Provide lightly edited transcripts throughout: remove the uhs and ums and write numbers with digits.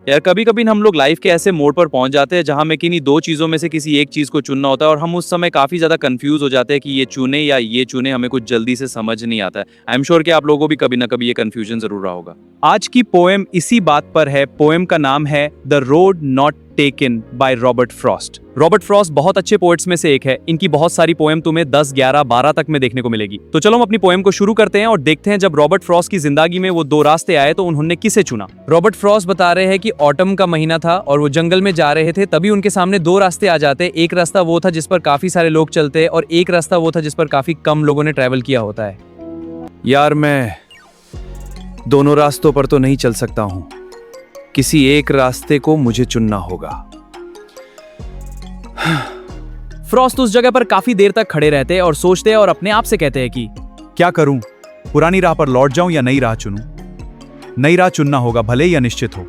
यार कभी कभी हम लोग लाइफ के ऐसे मोड़ पर पहुंच जाते हैं जहां हमें किन्हीं दो चीजों में से किसी एक चीज को चुनना होता है और हम उस समय काफी ज्यादा कंफ्यूज हो जाते हैं कि ये चुने या ये चुने, हमें कुछ जल्दी से समझ नहीं आता है। आई एम श्योर कि आप लोगों को भी कभी ना कभी ये कंफ्यूजन जरूर रहा होगा। आज की पोएम इसी बात पर है। पोएम का नाम है the road not taken by Robert Frost. Robert Frost बहुत अच्छे पोएट्स में से एक है। इनकी बहुत सारी पोएम तुम्हें 10, 11, 12 तक में देखने को मिलेगी। तो चलो हम अपनी पोएम को शुरू करते हैं और देखते हैं जब रॉबर्ट फ्रॉस्ट की जिंदगी में वो दो रास्ते आए तो उन्होंने किसे चुना। रॉबर्ट फ्रॉस्ट बता रहे हैं कि ऑटम का महीना था और वो जंगल में जा रहे थे, तभी उनके सामने दो रास्ते आ जाते। एक रास्ता वो था जिस पर काफी सारे लोग चलते और एक रास्ता वो था जिस पर काफी कम लोगों ने ट्रैवल किया होता है। यार मैं दोनों रास्तों पर तो नहीं चल सकता हूं, किसी एक रास्ते को मुझे चुनना होगा। फ्रॉस्ट उस जगह पर काफी देर तक खड़े रहते और सोचते और अपने आप से कहते हैं कि क्या करूं, पुरानी राह पर लौट जाऊं या नई राह चुनूं? नई राह चुनना होगा, भले या निश्चित हो।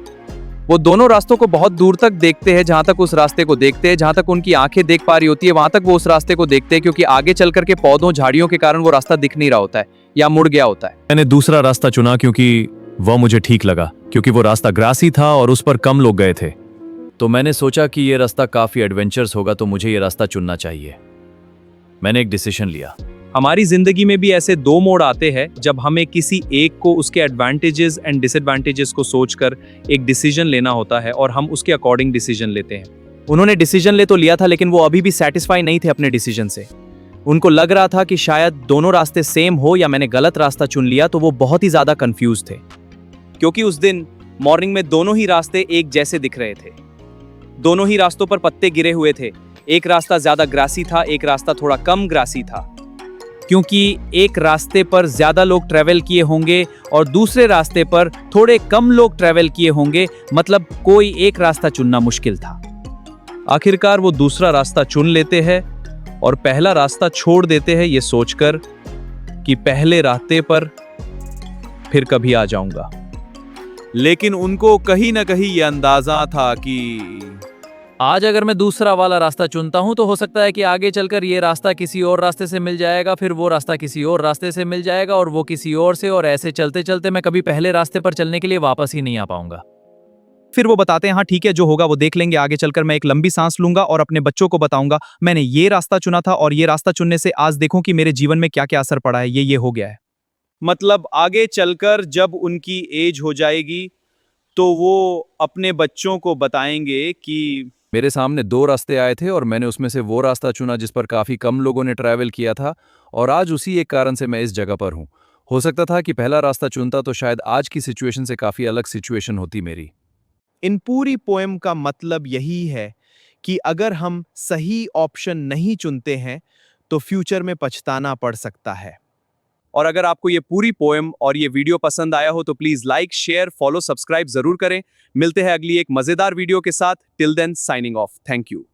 वो दोनों रास्तों को बहुत दूर तक देखते हैं, जहां तक उस रास्ते को देखते हैं, जहां तक उनकी आंखें देख पा रही होती है वहां तक वो उस रास्ते को देखते हैं, क्योंकि आगे चल करके पौधों झाड़ियों के कारण वो रास्ता दिख नहीं रहा होता है या मुड़ गया होता है। मैंने दूसरा रास्ता चुना क्योंकि वह मुझे ठीक लगा, क्योंकि वो रास्ता ग्रासी था और उस पर कम लोग गए थे। तो मैंने सोचा कि ये रास्ता काफी एडवेंचरस होगा, तो मुझे ये रास्ता चुनना चाहिए। मैंने एक डिसीजन लिया। हमारी जिंदगी में भी ऐसे दो मोड़ आते हैं जब हमें किसी एक को उसके एडवांटेजेस एंड डिसएडवांटेजेस को सोचकर एक डिसीजन लेना होता है और हम उसके अकॉर्डिंग डिसीजन लेते हैं। उन्होंने डिसीजन ले तो लिया था, लेकिन वो अभी भी सेटिस्फाई नहीं थे अपने डिसीजन से। उनको लग रहा था कि शायद दोनों रास्ते सेम हो या मैंने गलत रास्ता चुन लिया, तो वो बहुत ही ज्यादा कंफ्यूज थे, क्योंकि उस दिन मॉर्निंग में दोनों ही रास्ते एक जैसे दिख रहे थे। दोनों ही रास्तों पर पत्ते गिरे हुए थे। एक रास्ता ज्यादा ग्रासी था, एक रास्ता थोड़ा कम ग्रासी था, क्योंकि एक रास्ते पर ज्यादा लोग ट्रैवल किए होंगे और दूसरे रास्ते पर थोड़े कम लोग ट्रैवल किए होंगे, मतलब कोई एक रास्ता चुनना मुश्किल था। आखिरकार वो दूसरा रास्ता चुन लेते हैं और पहला रास्ता छोड़ देते हैं ये सोचकर कि पहले रास्ते पर फिर कभी आ जाऊंगा। लेकिन उनको कहीं ना कहीं ये अंदाजा था कि आज अगर मैं दूसरा वाला रास्ता चुनता हूं तो हो सकता है कि आगे चलकर ये रास्ता किसी और रास्ते से मिल जाएगा, फिर वो रास्ता किसी और रास्ते से मिल जाएगा और वो किसी और से, और ऐसे चलते चलते मैं कभी पहले रास्ते पर चलने के लिए वापस ही नहीं आ पाऊंगा। फिर वो बताते हैं हाँ ठीक है, जो होगा वो देख लेंगे। आगे चलकर मैं एक लंबी सांस लूंगा और अपने बच्चों को बताऊंगा मैंने ये रास्ता चुना था और ये रास्ता चुनने से आज देखो कि मेरे जीवन में क्या क्या असर पड़ा है, ये हो गया है। मतलब आगे चलकर जब उनकी एज हो जाएगी तो वो अपने बच्चों को बताएंगे कि मेरे सामने दो रास्ते आए थे और मैंने उसमें से वो रास्ता चुना जिस पर काफी कम लोगों ने ट्रैवल किया था, और आज उसी एक कारण से मैं इस जगह पर हूं। हो सकता था कि पहला रास्ता चुनता तो शायद आज की सिचुएशन से काफी अलग सिचुएशन होती मेरी। इन पूरी पोएम का मतलब यही है कि अगर हम सही ऑप्शन नहीं चुनते हैं तो फ्यूचर में पछताना पड़ सकता है। और अगर आपको ये पूरी पोएम और ये वीडियो पसंद आया हो तो please like, share, follow, subscribe जरूर करें। मिलते हैं अगली एक मजेदार वीडियो के साथ। Till then signing off. Thank you.